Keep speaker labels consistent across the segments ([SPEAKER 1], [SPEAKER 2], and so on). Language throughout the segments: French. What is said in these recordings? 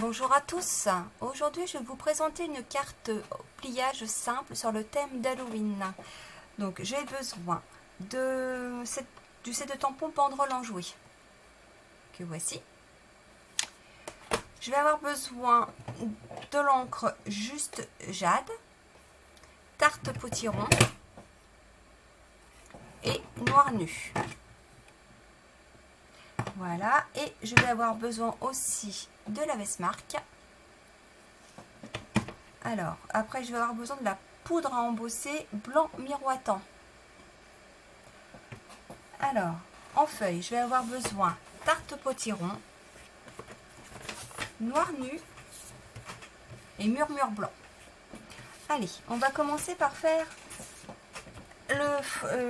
[SPEAKER 1] Bonjour à tous, aujourd'hui je vais vous présenter une carte au pliage simple sur le thème d'Halloween. Donc j'ai besoin du set de tampons banderole enjouée que voici. Je vais avoir besoin de l'encre Juste Jade, tarte potiron et noir nu. Voilà, et je vais avoir besoin aussi de la Vestmark. Alors, après je vais avoir besoin de la poudre à embosser blanc miroitant. Alors, en feuille, je vais avoir besoin tarte potiron, noir nu et murmure blanc. Allez, on va commencer par faire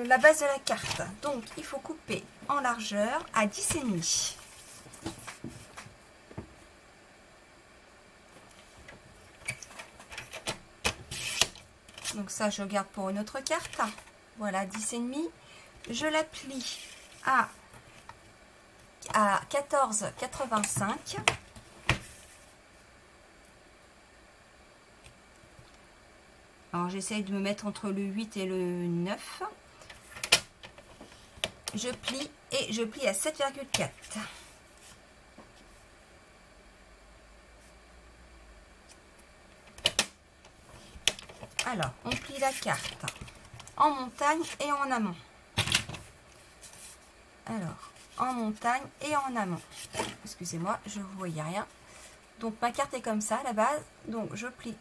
[SPEAKER 1] la base de la carte. Donc, il faut couper en largeur à 10,5. Donc ça, je garde pour une autre carte. Voilà, 10,5. Je la plie à 14,85. Alors, j'essaye de me mettre entre le 8 et le 9. Je plie et je plie à 7,4. Alors, on plie la carte en montagne et en amont. Alors, en montagne et en amont. Excusez-moi, je ne vous voyais rien. Donc, ma carte est comme ça à la base. Donc, je plie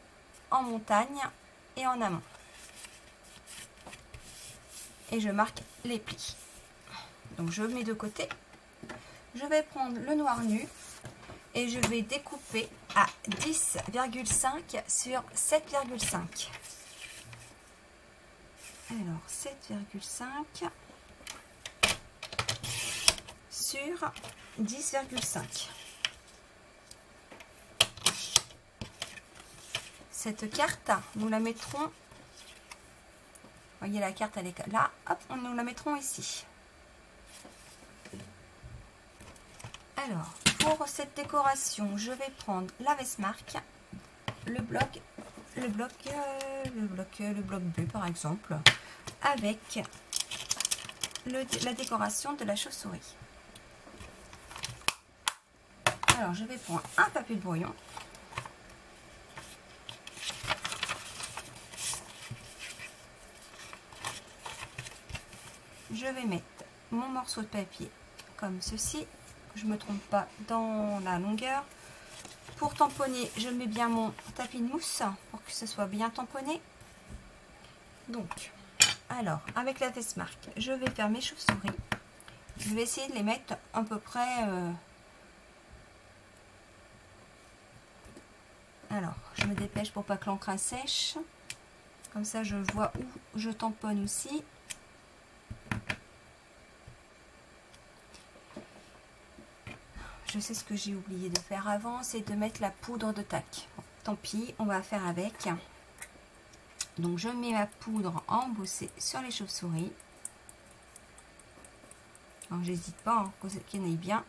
[SPEAKER 1] en montagne et en amont. Et je marque les plis. Donc, je mets de côté. Je vais prendre le noir nu et je vais découper à 10,5 sur 7,5. Alors, 7,5 sur 10,5. Cette carte, nous la mettrons, vous voyez la carte, elle est là, hop, nous la mettrons ici. Alors, pour cette décoration, je vais prendre la Vestmark, le bloc bleu par exemple, avec la décoration de la chauve-souris. Alors, je vais prendre un papier de brouillon. Je vais mettre mon morceau de papier comme ceci. Je ne me trompe pas dans la longueur. Pour tamponner, je mets bien mon tapis de mousse pour que ce soit bien tamponné. Donc, alors, avec la Vestmark, je vais faire mes chauves-souris. Je vais essayer de les mettre à peu près... Alors, je me dépêche pour pas que l'encre sèche. Comme ça, je vois où je tamponne aussi. Je sais ce que j'ai oublié de faire avant, c'est de mettre la poudre de tac. Tant pis, on va faire avec. Donc, je mets ma poudre embossée sur les chauves-souris. Alors, j'hésite pas, hein, qu'il y en ait bien.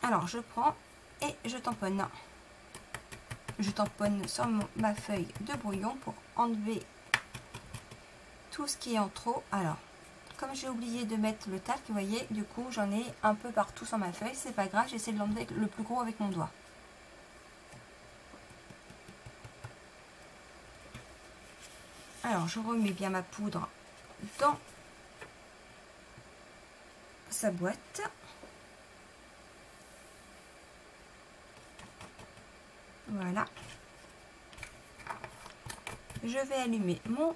[SPEAKER 1] Alors, je prends et je tamponne. Je tamponne sur ma feuille de brouillon pour enlever tout ce qui est en trop. Alors, comme j'ai oublié de mettre le tac, vous voyez, du coup, j'en ai un peu partout sur ma feuille. C'est pas grave, j'essaie de l'enlever le plus gros avec mon doigt. Alors, je remets bien ma poudre dans sa boîte. Voilà. Je vais allumer mon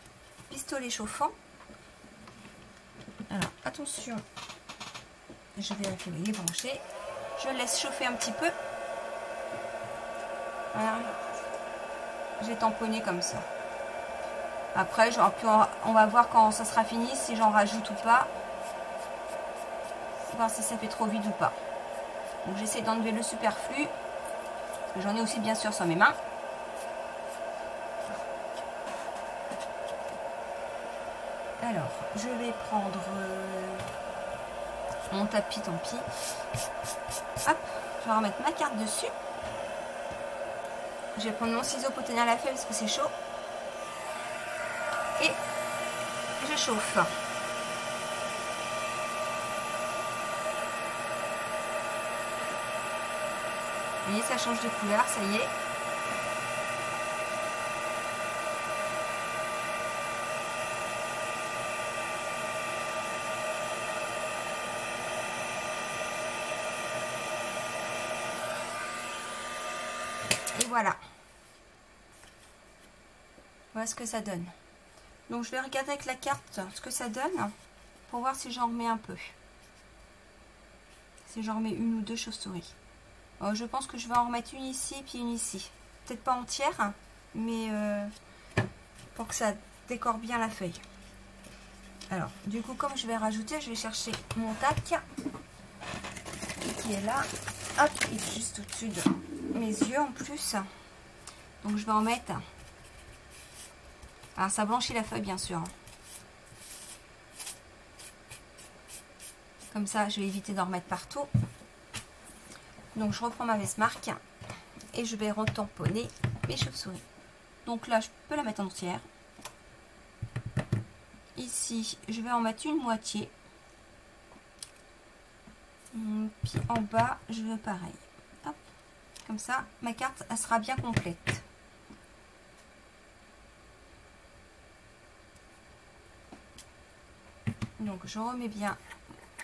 [SPEAKER 1] pistolet chauffant. Alors, attention, je vais les brancher. Je laisse chauffer un petit peu. Voilà. J'ai tamponné comme ça. Après, on va voir quand ça sera fini, si j'en rajoute ou pas. Voir si ça fait trop vide ou pas. Donc, j'essaie d'enlever le superflu. J'en ai aussi, bien sûr, sur mes mains. Alors, je vais prendre mon tapis, tant pis. Hop, vais remettre ma carte dessus. Je vais prendre mon ciseau pour tenir la feuille parce que c'est chaud. Et je chauffe. Vous voyez, ça change de couleur, ça y est. Et voilà. Voilà ce que ça donne. Donc je vais regarder avec la carte ce que ça donne pour voir si j'en remets un peu. Si j'en remets une ou deux chauves-souris. Je pense que je vais en remettre une ici puis une ici. Peut-être pas entière, mais pour que ça décore bien la feuille. Alors, du coup, comme je vais rajouter, je vais chercher mon tac qui est là. Hop, il est juste au-dessus de mes yeux en plus. Donc je vais en mettre. Alors ça blanchit la feuille bien sûr. Comme ça, je vais éviter d'en remettre partout. Donc je reprends ma Vestmark et je vais retamponner mes chauves-souris. Donc là, je peux la mettre en entière. Ici, je vais en mettre une moitié. Puis en bas, je veux pareil. Hop. Comme ça, ma carte, elle sera bien complète. Donc je remets bien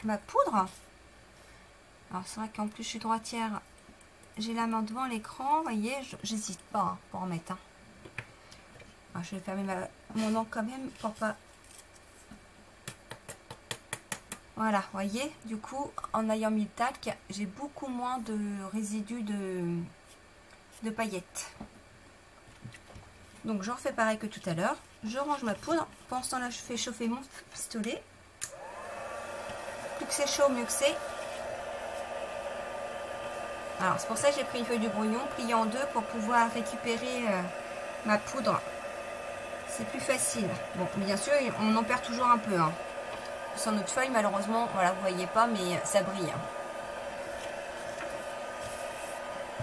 [SPEAKER 1] ma poudre. Alors c'est vrai qu'en plus je suis droitière, j'ai la main devant l'écran, vous voyez, j'hésite pas hein, pour en mettre. Hein. Alors, je vais fermer mon encre quand même pour pas... Voilà, vous voyez, du coup, en ayant mis le tac, j'ai beaucoup moins de résidus de paillettes. Donc je refais pareil que tout à l'heure. Je range ma poudre. Pendant ce temps-là, je fais chauffer mon pistolet. Plus que c'est chaud, mieux que c'est. Alors c'est pour ça que j'ai pris une feuille de brouillon pliée en deux pour pouvoir récupérer ma poudre. C'est plus facile. Bon, bien sûr, on en perd toujours un peu. Hein. Sur notre feuille, malheureusement, voilà, vous voyez pas, mais ça brille. Hein.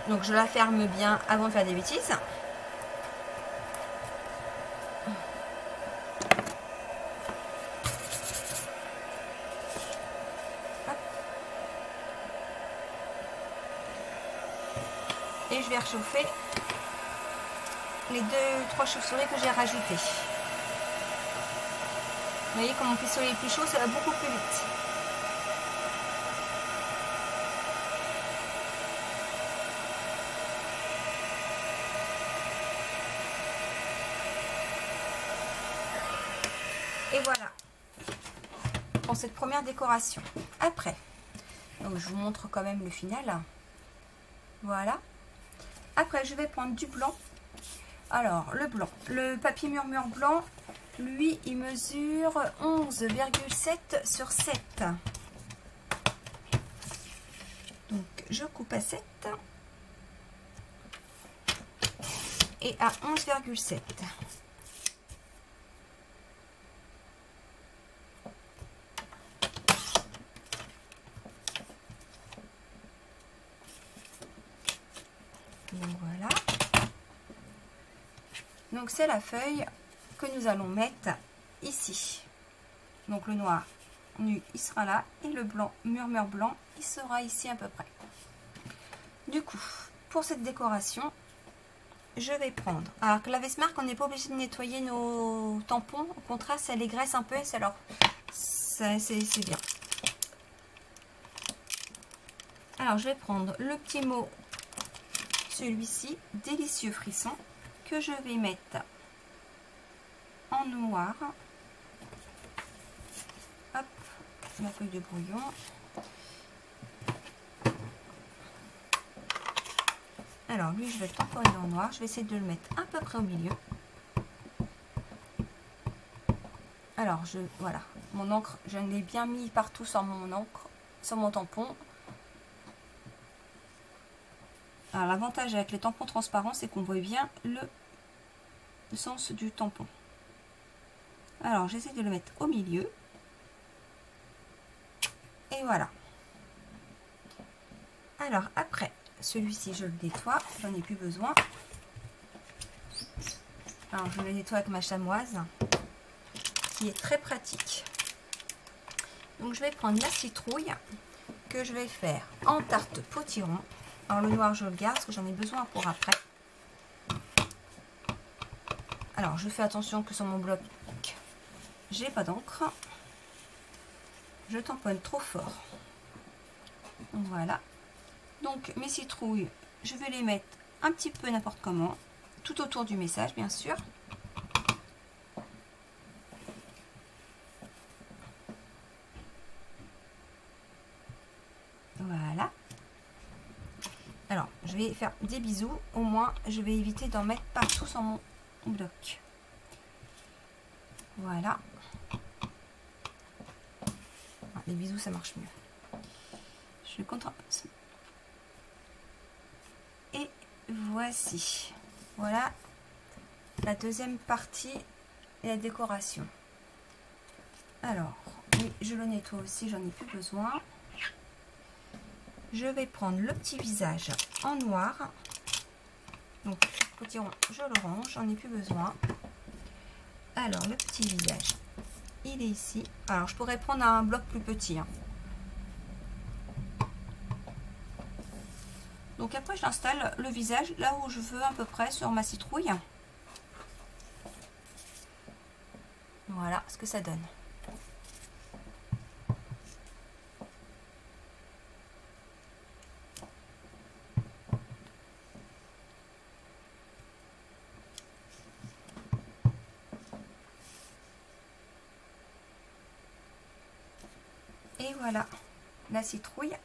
[SPEAKER 1] Donc je la ferme bien avant de faire des bêtises. Et je vais réchauffer les 2-3 chauves-souris que j'ai rajoutées. Vous voyez, quand mon pistolet est plus chaud, ça va beaucoup plus vite. Et voilà pour cette première décoration. Après, donc je vous montre quand même le final. Voilà. Après, je vais prendre du blanc. Alors, le blanc. Le papier murmure blanc, lui, il mesure 11,7 sur 7. Donc, je coupe à 7. Et à 11,7. Donc voilà. Donc c'est la feuille que nous allons mettre ici. Donc le noir nu, il sera là. Et le blanc, murmure blanc, il sera ici à peu près. Du coup, pour cette décoration, je vais prendre... Alors que la Vestmark, on n'est pas obligé de nettoyer nos tampons. Au contraire, ça les graisse un peu. Alors, c'est bien. Alors, je vais prendre le petit mot, celui-ci, Délicieux Frisson, que je vais mettre en noir. Hop, ma feuille de brouillon. Alors lui, je vais le tamponner en noir. Je vais essayer de le mettre à peu près au milieu. Alors, voilà, mon encre, je l'ai bien mis partout sur mon encre, sur mon tampon. Alors l'avantage avec les tampons transparents, c'est qu'on voit bien le sens du tampon. Alors j'essaie de le mettre au milieu. Et voilà. Alors après, celui-ci je le nettoie, j'en ai plus besoin. Alors je le nettoie avec ma chamoise, qui est très pratique. Donc je vais prendre la citrouille que je vais faire en tarte potiron. Alors le noir je le garde parce que j'en ai besoin pour après. Alors je fais attention que sur mon bloc j'ai pas d'encre. Je tamponne trop fort. Voilà. Donc mes citrouilles, je vais les mettre un petit peu n'importe comment, tout autour du message bien sûr. Voilà. Alors je vais faire des bisous, au moins je vais éviter d'en mettre partout sur mon bloc. Voilà. Les bisous ça marche mieux. Je suis contente. Et voici. Voilà la deuxième partie et la décoration. Alors, oui, je le nettoie aussi, j'en ai plus besoin. Je vais prendre le petit visage en noir. Donc, le potiron, je le range, j'en ai plus besoin. Alors, le petit visage, il est ici. Alors, je pourrais prendre un bloc plus petit. Hein. Donc après, j'installe le visage là où je veux à peu près sur ma citrouille. Voilà ce que ça donne. Et voilà la citrouille.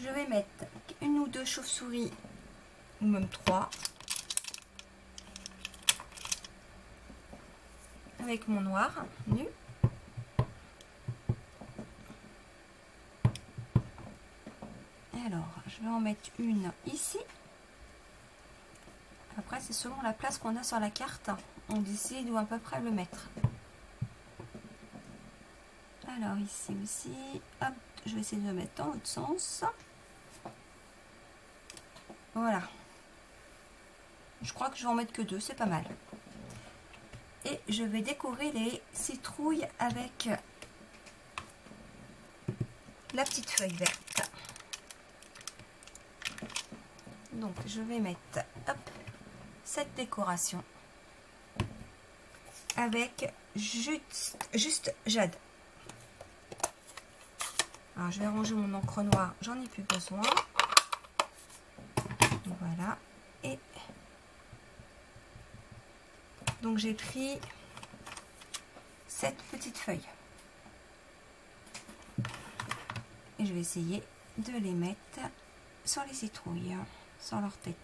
[SPEAKER 1] Je vais mettre une ou deux chauves-souris, ou même 3. Avec mon noir nu. Alors, je vais en mettre une ici. Après, c'est selon la place qu'on a sur la carte. On décide où à peu près le mettre. Alors, ici aussi. Hop, je vais essayer de le mettre dans l'autre sens. Voilà. Je crois que je vais en mettre que 2, c'est pas mal. Et je vais décorer les citrouilles avec la petite feuille verte. Donc je vais mettre hop, cette décoration avec juste jade. Alors je vais ranger mon encre noire, j'en ai plus besoin. Voilà. Et donc j'ai pris cette petite feuille. Et je vais essayer de les mettre sur les citrouilles, sur leur tête.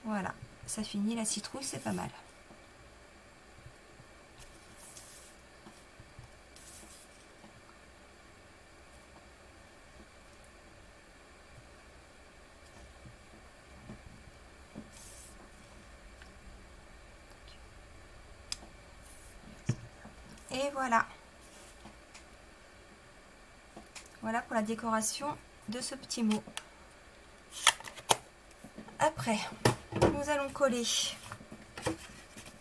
[SPEAKER 1] Voilà, ça finit la citrouille, c'est pas mal. Et voilà. Voilà pour la décoration de ce petit mot. Après, nous allons coller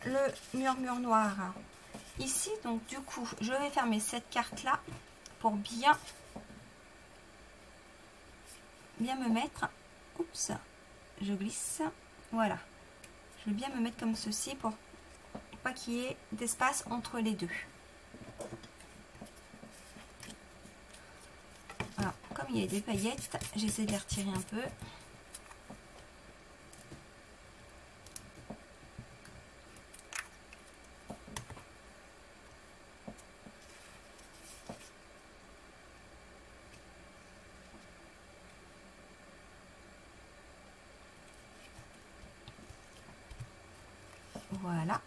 [SPEAKER 1] le murmure noir ici. Donc du coup, je vais fermer cette carte là pour bien me mettre. Oups, je glisse. Voilà. Je vais bien me mettre comme ceci pour pas qu'il y ait d'espace entre les deux. Alors, comme il y a des paillettes, j'essaie de les retirer un peu. Voilà.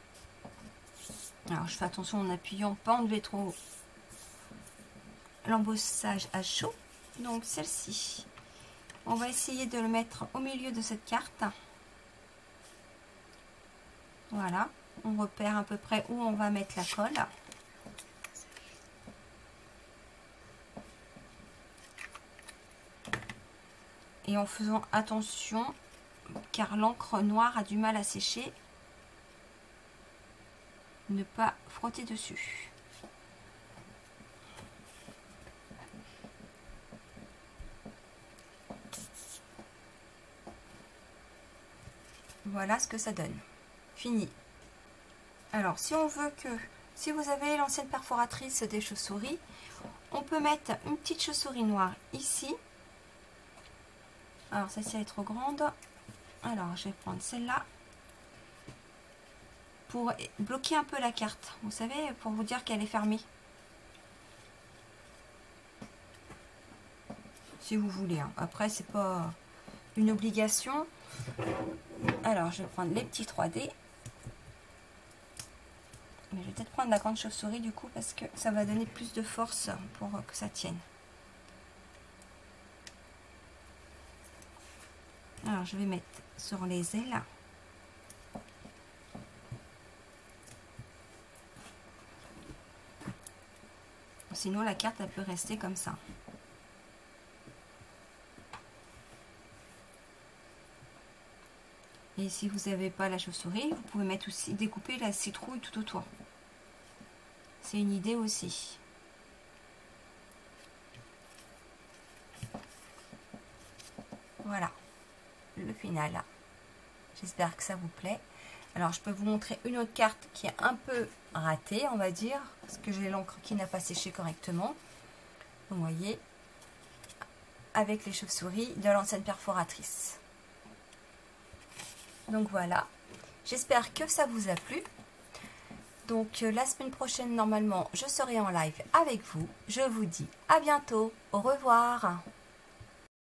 [SPEAKER 1] Alors, je fais attention en appuyant, pas enlever trop l'embossage à chaud. Donc, celle-ci, on va essayer de le mettre au milieu de cette carte. Voilà. On repère à peu près où on va mettre la colle. et en faisant attention car l'encre noire a du mal à sécher. Ne pas frotter dessus. Voilà ce que ça donne. Fini. Alors si on veut que, si vous avez l'ancienne perforatrice des chauves-souris, on peut mettre une petite chauve-souris noire ici. Alors celle-ci elle est trop grande. Alors je vais prendre celle-là pour bloquer un peu la carte. Vous savez, pour vous dire qu'elle est fermée. Si vous voulez. Hein. Après c'est pas une obligation. Alors je vais prendre les petits 3D. Mais je vais peut-être prendre la grande chauve-souris du coup parce que ça va donner plus de force pour que ça tienne. Alors je vais mettre sur les ailes. Sinon la carte elle peut rester comme ça. Et si vous n'avez pas la chauve-souris, vous pouvez mettre aussi découper la citrouille tout autour. C'est une idée aussi. Voilà le final. J'espère que ça vous plaît. Alors je peux vous montrer une autre carte qui est un peu ratée, on va dire, parce que j'ai l'encre qui n'a pas séché correctement. Vous voyez, avec les chauves-souris de l'ancienne perforatrice. Donc voilà, j'espère que ça vous a plu. Donc la semaine prochaine, normalement, je serai en live avec vous. Je vous dis à bientôt. Au revoir.